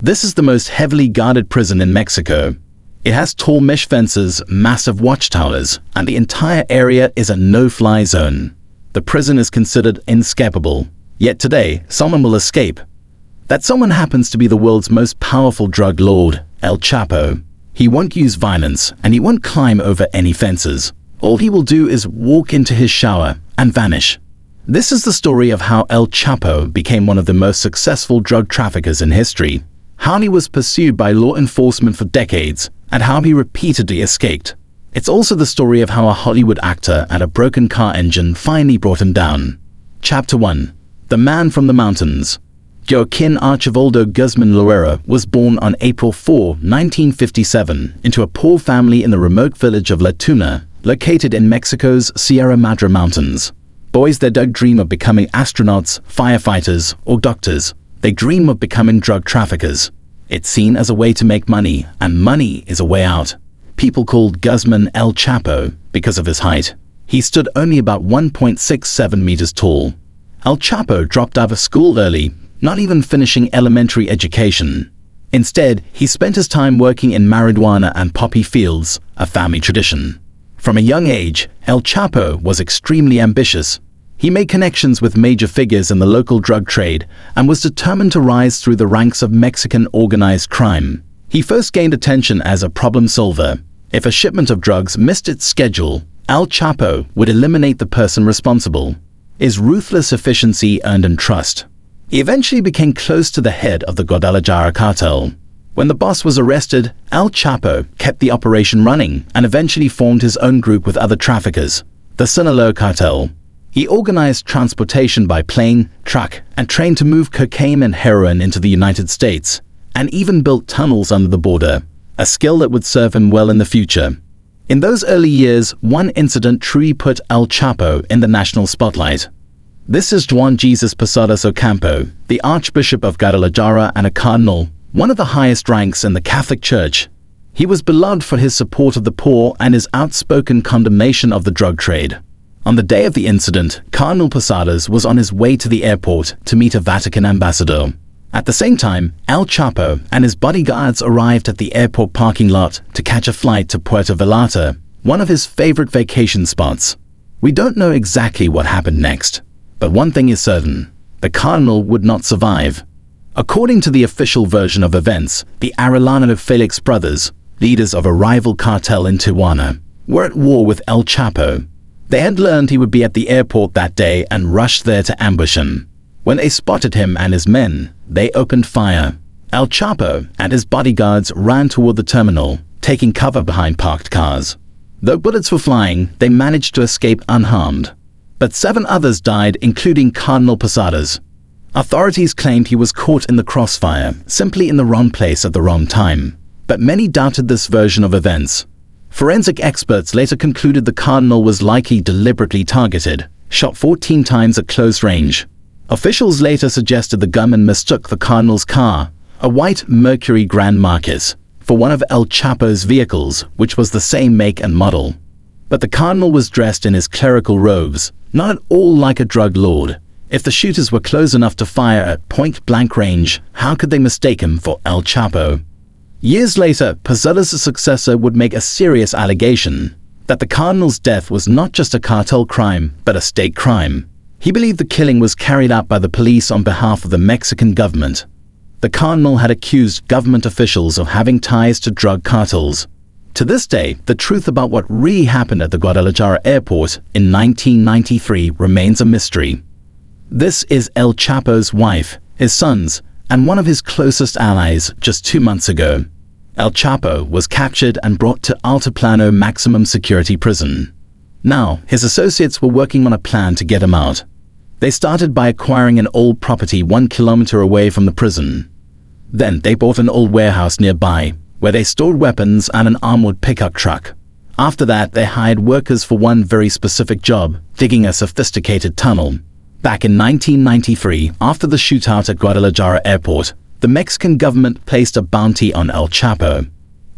This is the most heavily guarded prison in Mexico. It has tall mesh fences, massive watchtowers, and the entire area is a no-fly zone. The prison is considered inescapable, yet today someone will escape. That someone happens to be the world's most powerful drug lord, El Chapo. He won't use violence, and he won't climb over any fences. All he will do is walk into his shower and vanish. This is the story of how El Chapo became one of the most successful drug traffickers in history, how he was pursued by law enforcement for decades, and how he repeatedly escaped. It's also the story of how a Hollywood actor and a broken car engine finally brought him down. Chapter 1. The Man from the Mountains. Joaquín Archibaldo Guzmán Loera was born on April 4, 1957, into a poor family in the remote village of La Tuna, located in Mexico's Sierra Madre Mountains. Boys that don't dream of becoming astronauts, firefighters, or doctors. They dream of becoming drug traffickers. It's seen as a way to make money, and money is a way out. People called Guzmán El Chapo because of his height. He stood only about 1.67 meters tall. El Chapo dropped out of school early, not even finishing elementary education. Instead, he spent his time working in marijuana and poppy fields, a family tradition. From a young age, El Chapo was extremely ambitious. He made connections with major figures in the local drug trade and was determined to rise through the ranks of Mexican organized crime. He first gained attention as a problem solver. If a shipment of drugs missed its schedule, El Chapo would eliminate the person responsible. His ruthless efficiency earned him trust. He eventually became close to the head of the Guadalajara cartel. When the boss was arrested, El Chapo kept the operation running and eventually formed his own group with other traffickers, the Sinaloa cartel. He organized transportation by plane, truck, and train to move cocaine and heroin into the United States, and even built tunnels under the border, a skill that would serve him well in the future. In those early years, one incident truly put El Chapo in the national spotlight. This is Juan Jesus Posadas Ocampo, the Archbishop of Guadalajara and a cardinal, one of the highest ranks in the Catholic Church. He was beloved for his support of the poor and his outspoken condemnation of the drug trade. On the day of the incident, Cardinal Posadas was on his way to the airport to meet a Vatican ambassador. At the same time, El Chapo and his bodyguards arrived at the airport parking lot to catch a flight to Puerto Vallarta, one of his favorite vacation spots. We don't know exactly what happened next, but one thing is certain: the Cardinal would not survive. According to the official version of events, the Arellano Felix brothers, leaders of a rival cartel in Tijuana, were at war with El Chapo. They had learned he would be at the airport that day and rushed there to ambush him. When they spotted him and his men, they opened fire. El Chapo and his bodyguards ran toward the terminal, taking cover behind parked cars. Though bullets were flying, they managed to escape unharmed. But 7 others died, including Cardinal Posadas. Authorities claimed he was caught in the crossfire, simply in the wrong place at the wrong time. But many doubted this version of events. Forensic experts later concluded the Cardinal was likely deliberately targeted, shot 14 times at close range. Officials later suggested the gunman mistook the Cardinal's car, a white Mercury Grand Marquis, for one of El Chapo's vehicles, which was the same make and model. But the Cardinal was dressed in his clerical robes, not at all like a drug lord. If the shooters were close enough to fire at point-blank range, how could they mistake him for El Chapo? Years later, Posadas' successor would make a serious allegation that the Cardinal's death was not just a cartel crime, but a state crime. He believed the killing was carried out by the police on behalf of the Mexican government. The Cardinal had accused government officials of having ties to drug cartels. To this day, the truth about what really happened at the Guadalajara airport in 1993 remains a mystery. This is El Chapo's wife, his sons, and one of his closest allies just 2 months ago. El Chapo was captured and brought to Altiplano maximum security prison. Now, his associates were working on a plan to get him out. They started by acquiring an old property 1 kilometer away from the prison. Then they bought an old warehouse nearby, where they stored weapons and an armored pickup truck. After that, they hired workers for one very specific job, digging a sophisticated tunnel. Back in 1993, after the shootout at Guadalajara airport, the Mexican government placed a bounty on El Chapo.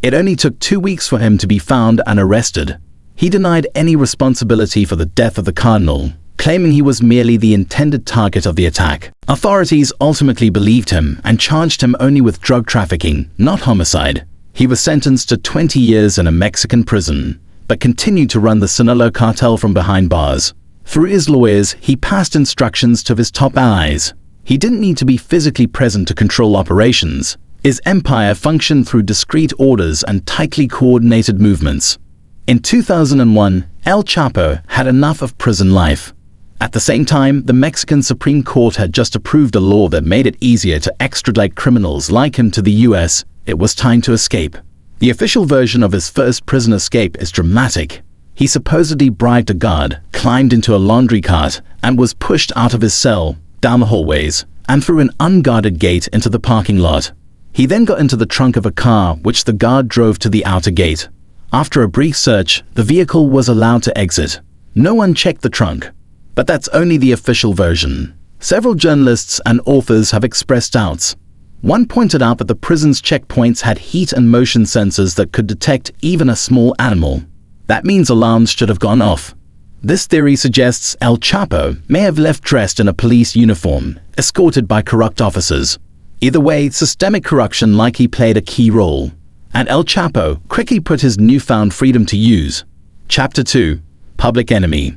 It only took 2 weeks for him to be found and arrested. He denied any responsibility for the death of the Cardinal, claiming he was merely the intended target of the attack. Authorities ultimately believed him and charged him only with drug trafficking, not homicide. He was sentenced to 20 years in a Mexican prison, but continued to run the Sinaloa cartel from behind bars. Through his lawyers, he passed instructions to his top allies. He didn't need to be physically present to control operations. His empire functioned through discreet orders and tightly coordinated movements. In 2001, El Chapo had enough of prison life. At the same time, the Mexican Supreme Court had just approved a law that made it easier to extradite criminals like him to the US. It was time to escape. The official version of his first prison escape is dramatic. He supposedly bribed a guard, climbed into a laundry cart, and was pushed out of his cell, down the hallways, and through an unguarded gate into the parking lot. He then got into the trunk of a car which the guard drove to the outer gate. After a brief search, the vehicle was allowed to exit. No one checked the trunk. But that's only the official version. Several journalists and authors have expressed doubts. One pointed out that the prison's checkpoints had heat and motion sensors that could detect even a small animal. That means alarms should have gone off. This theory suggests El Chapo may have left dressed in a police uniform, escorted by corrupt officers. Either way, systemic corruption likely played a key role, and El Chapo quickly put his newfound freedom to use. Chapter 2: Public Enemy.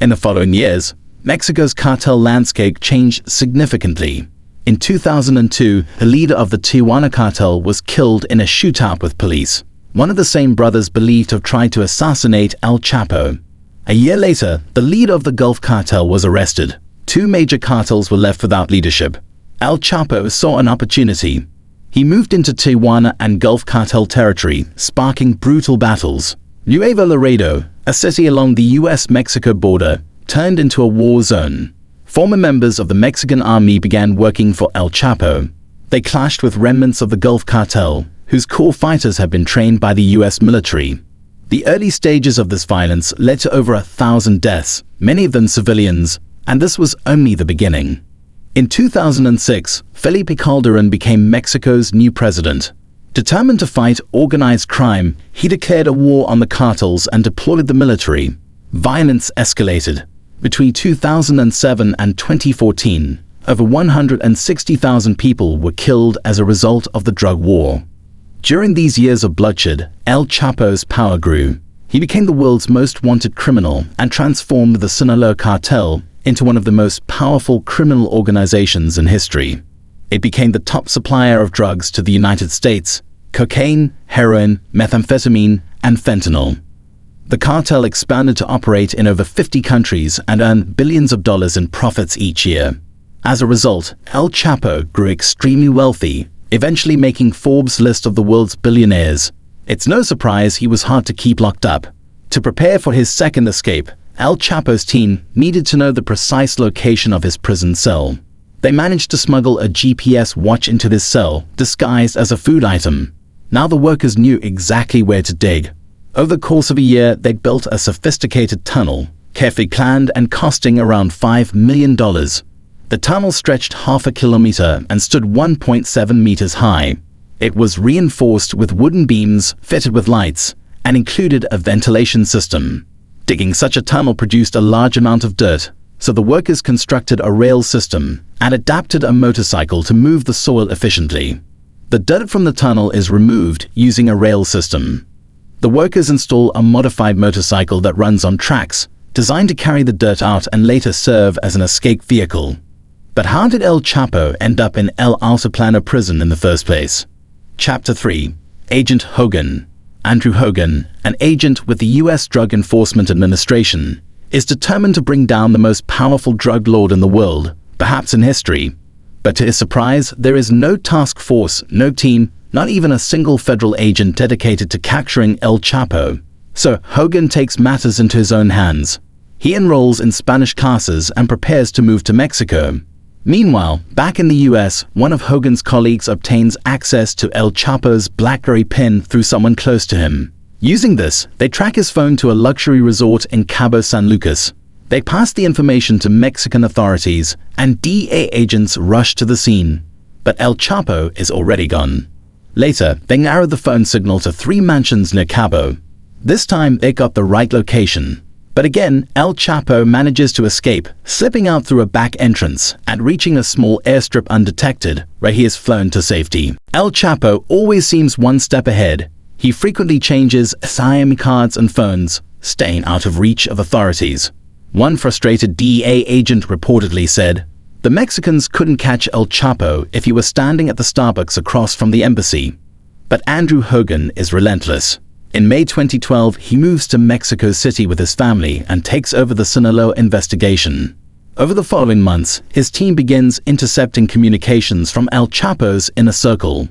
In the following years, Mexico's cartel landscape changed significantly. In 2002, the leader of the Tijuana cartel was killed in a shootout with police. One of the same brothers believed to have tried to assassinate El Chapo. A year later, the leader of the Gulf cartel was arrested. Two major cartels were left without leadership. El Chapo saw an opportunity. He moved into Tijuana and Gulf cartel territory, sparking brutal battles. Nuevo Laredo, a city along the US-Mexico border, turned into a war zone. Former members of the Mexican army began working for El Chapo. They clashed with remnants of the Gulf cartel, whose core fighters had been trained by the US military. The early stages of this violence led to over 1,000 deaths, many of them civilians, and this was only the beginning. In 2006, Felipe Calderon became Mexico's new president. Determined to fight organized crime, he declared a war on the cartels and deployed the military. Violence escalated. Between 2007 and 2014, over 160,000 people were killed as a result of the drug war. During these years of bloodshed, El Chapo's power grew. He became the world's most wanted criminal and transformed the Sinaloa cartel into one of the most powerful criminal organizations in history. It became the top supplier of drugs to the United States: cocaine, heroin, methamphetamine, and fentanyl. The cartel expanded to operate in over 50 countries and earned billions of dollars in profits each year. As a result, El Chapo grew extremely wealthy, eventually making Forbes' list of the world's billionaires. It's no surprise he was hard to keep locked up. To prepare for his second escape, El Chapo's team needed to know the precise location of his prison cell. They managed to smuggle a GPS watch into this cell, disguised as a food item. Now the workers knew exactly where to dig. Over the course of a year, they built a sophisticated tunnel, carefully planned and costing around $5 million. The tunnel stretched half a kilometer and stood 1.7 meters high. It was reinforced with wooden beams fitted with lights and included a ventilation system. Digging such a tunnel produced a large amount of dirt, so the workers constructed a rail system and adapted a motorcycle to move the soil efficiently. The dirt from the tunnel is removed using a rail system. The workers install a modified motorcycle that runs on tracks, designed to carry the dirt out and later serve as an escape vehicle. But how did El Chapo end up in El Altiplano prison in the first place? Chapter 3: Agent Hogan. Andrew Hogan, an agent with the US Drug Enforcement Administration, is determined to bring down the most powerful drug lord in the world, perhaps in history. But to his surprise, there is no task force, no team, not even a single federal agent dedicated to capturing El Chapo. So Hogan takes matters into his own hands. He enrolls in Spanish classes and prepares to move to Mexico. Meanwhile, back in the US, one of Hogan's colleagues obtains access to El Chapo's BlackBerry Penn through someone close to him. Using this, they track his phone to a luxury resort in Cabo San Lucas. They pass the information to Mexican authorities, and DEA agents rush to the scene. But El Chapo is already gone. Later, they narrow the phone signal to 3 mansions near Cabo. This time, they got the right location. But again, El Chapo manages to escape, slipping out through a back entrance and reaching a small airstrip undetected, where he is flown to safety. El Chapo always seems one step ahead. He frequently changes SIM cards and phones, staying out of reach of authorities. One frustrated DEA agent reportedly said, "The Mexicans couldn't catch El Chapo if he was standing at the Starbucks across from the embassy." But Andrew Hogan is relentless. In May 2012, he moves to Mexico City with his family and takes over the Sinaloa investigation. Over the following months, his team begins intercepting communications from El Chapo's inner circle.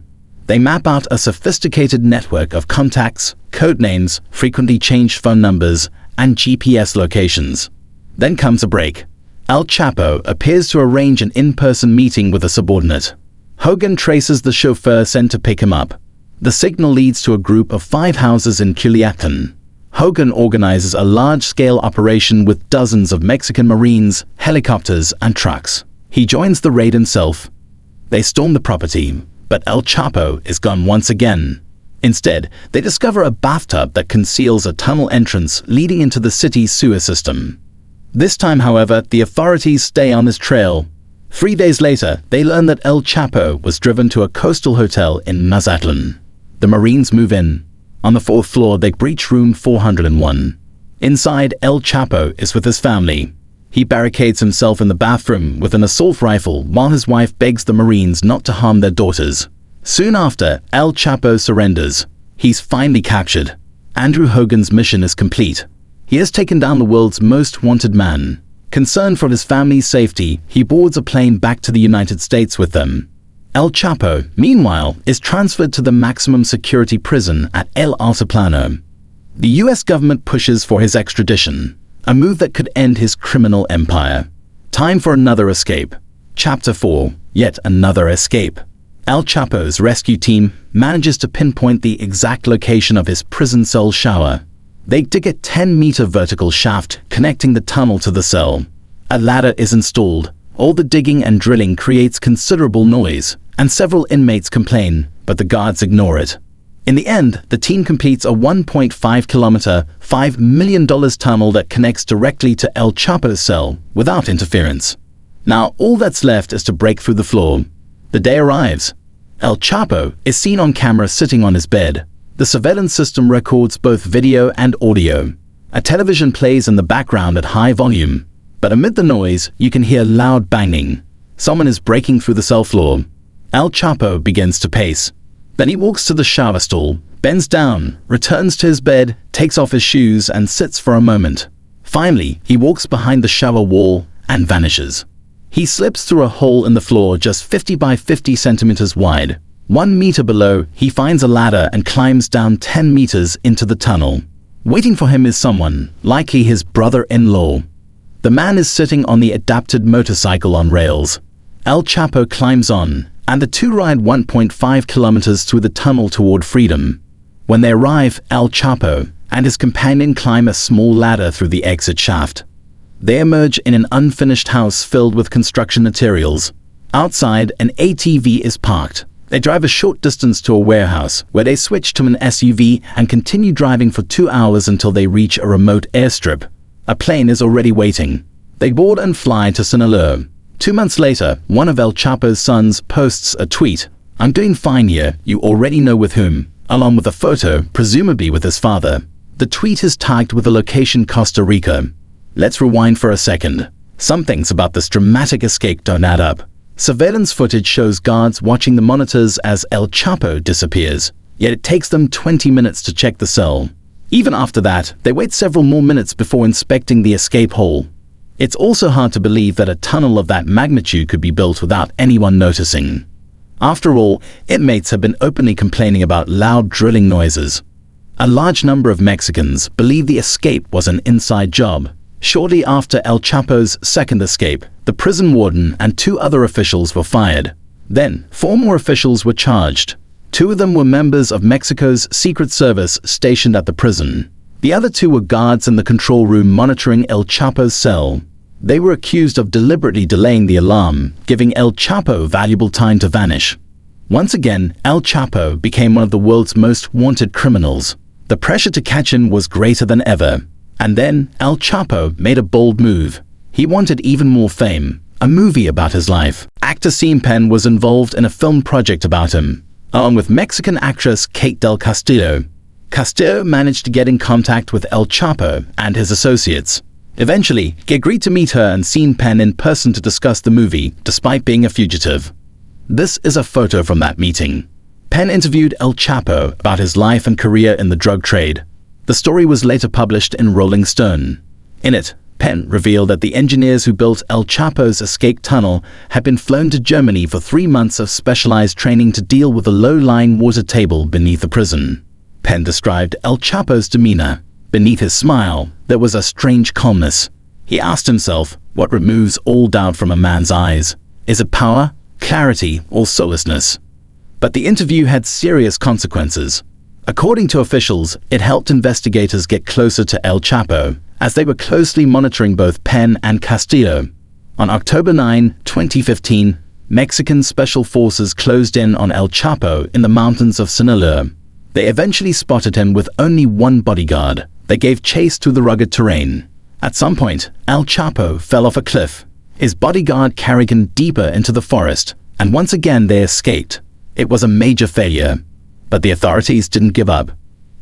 They map out a sophisticated network of contacts, code names, frequently changed phone numbers, and GPS locations. Then comes a break. El Chapo appears to arrange an in-person meeting with a subordinate. Hogan traces the chauffeur sent to pick him up. The signal leads to a group of 5 houses in Culiacan. Hogan organizes a large-scale operation with dozens of Mexican Marines, helicopters, and trucks. He joins the raid himself. They storm the property, but El Chapo is gone once again. Instead, they discover a bathtub that conceals a tunnel entrance leading into the city's sewer system. This time, however, the authorities stay on his trail. 3 days later, they learn that El Chapo was driven to a coastal hotel in Mazatlan. The Marines move in. On the 4th floor, they breach room 401. Inside, El Chapo is with his family. He barricades himself in the bathroom with an assault rifle while his wife begs the Marines not to harm their daughters. Soon after, El Chapo surrenders. He's finally captured. Andrew Hogan's mission is complete. He has taken down the world's most wanted man. Concerned for his family's safety, he boards a plane back to the United States with them. El Chapo, meanwhile, is transferred to the maximum security prison at El Altiplano. The US government pushes for his extradition, a move that could end his criminal empire. Time for another escape. Chapter 4, yet another escape. El Chapo's rescue team manages to pinpoint the exact location of his prison cell shower. They dig a 10-meter vertical shaft connecting the tunnel to the cell. A ladder is installed. All the digging and drilling creates considerable noise, and several inmates complain, but the guards ignore it. In the end, the team completes a 1.5-kilometer, $5 million tunnel that connects directly to El Chapo's cell without interference. Now, all that's left is to break through the floor. The day arrives. El Chapo is seen on camera sitting on his bed. The surveillance system records both video and audio. A television plays in the background at high volume. But amid the noise, you can hear loud banging. Someone is breaking through the cell floor. El Chapo begins to pace. Then he walks to the shower stall, bends down, returns to his bed, takes off his shoes, and sits for a moment. Finally, he walks behind the shower wall and vanishes. He slips through a hole in the floor just 50 by 50 centimeters wide. 1 meter below, he finds a ladder and climbs down 10 meters into the tunnel. Waiting for him is someone, likely his brother-in-law. The man is sitting on the adapted motorcycle on rails. El Chapo climbs on, and the two ride 1.5 kilometers through the tunnel toward freedom. When they arrive, El Chapo and his companion climb a small ladder through the exit shaft. They emerge in an unfinished house filled with construction materials. Outside, an ATV is parked. They drive a short distance to a warehouse, where they switch to an SUV and continue driving for 2 hours until they reach a remote airstrip. A plane is already waiting. They board and fly to Sinaloa. 2 months later, one of El Chapo's sons posts a tweet. "I'm doing fine here, you already know with whom," along with a photo, presumably with his father. The tweet is tagged with the location Costa Rica. Let's rewind for a second. Some things about this dramatic escape don't add up. Surveillance footage shows guards watching the monitors as El Chapo disappears, yet it takes them 20 minutes to check the cell. Even after that, they wait several more minutes before inspecting the escape hole. It's also hard to believe that a tunnel of that magnitude could be built without anyone noticing. After all, inmates have been openly complaining about loud drilling noises. A large number of Mexicans believe the escape was an inside job. Shortly after El Chapo's second escape, the prison warden and 2 other officials were fired. Then, 4 more officials were charged. 2 of them were members of Mexico's Secret Service stationed at the prison. The other 2 were guards in the control room monitoring El Chapo's cell. They were accused of deliberately delaying the alarm, giving El Chapo valuable time to vanish. Once again, El Chapo became one of the world's most wanted criminals. The pressure to catch him was greater than ever. And then El Chapo made a bold move. He wanted even more fame, a movie about his life. Actor Penn was involved in a film project about him, along with Mexican actress Kate del Castillo. Castillo managed to get in contact with El Chapo and his associates. Eventually, he agreed to meet her and see Penn in person to discuss the movie, despite being a fugitive. This is a photo from that meeting. Penn interviewed El Chapo about his life and career in the drug trade. The story was later published in Rolling Stone. In it, Penn revealed that the engineers who built El Chapo's escape tunnel had been flown to Germany for 3 months of specialized training to deal with the low-lying water table beneath the prison. Penn described El Chapo's demeanor. Beneath his smile, there was a strange calmness. He asked himself, what removes all doubt from a man's eyes? Is it power, clarity, or soullessness? But the interview had serious consequences. According to officials, it helped investigators get closer to El Chapo, as they were closely monitoring both Penn and Castillo. On October 9, 2015, Mexican special forces closed in on El Chapo in the mountains of Sinaloa. They eventually spotted him with only one bodyguard. They gave chase through the rugged terrain. At some point, El Chapo fell off a cliff. His bodyguard carried him deeper into the forest, and once again they escaped. It was a major failure. But the authorities didn't give up.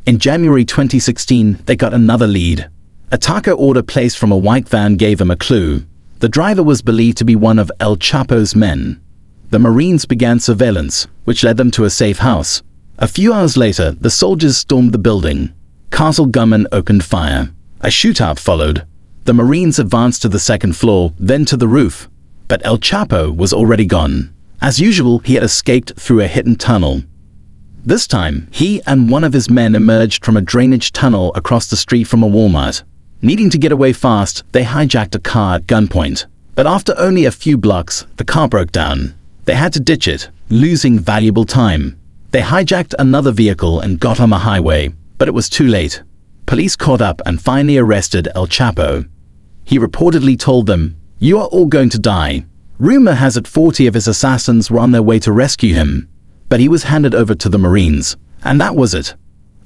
In January 2016, they got another lead. A taco order placed from a white van gave him a clue. The driver was believed to be one of El Chapo's men. The Marines began surveillance, which led them to a safe house. A few hours later, the soldiers stormed the building. Castle gunmen opened fire. A shootout followed. The Marines advanced to the second floor, then to the roof. But El Chapo was already gone. As usual, he had escaped through a hidden tunnel. This time, he and one of his men emerged from a drainage tunnel across the street from a Walmart. Needing to get away fast, they hijacked a car at gunpoint. But after only a few blocks, the car broke down. They had to ditch it, losing valuable time. They hijacked another vehicle and got on the highway, but it was too late. Police caught up and finally arrested El Chapo. He reportedly told them, "You are all going to die." Rumor has it 40 of his assassins were on their way to rescue him. But he was handed over to the Marines, and that was it.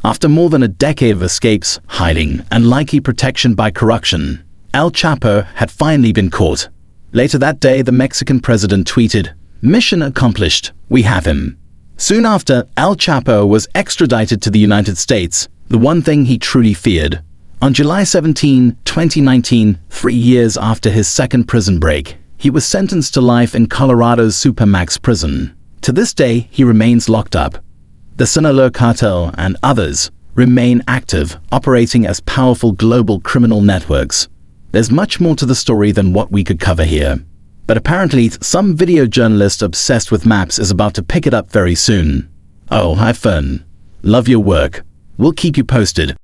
After more than a decade of escapes, hiding, and likely protection by corruption, El Chapo had finally been caught. Later that day, the Mexican president tweeted, "Mission accomplished, we have him." Soon after, El Chapo was extradited to the United States, the one thing he truly feared. On July 17, 2019, 3 years after his second prison break, he was sentenced to life in Colorado's Supermax prison. To this day, he remains locked up. The Sinaloa Cartel and others remain active, operating as powerful global criminal networks. There's much more to the story than what we could cover here. But apparently, some video journalist obsessed with maps is about to pick it up very soon. Oh, have fun. Love your work. We'll keep you posted.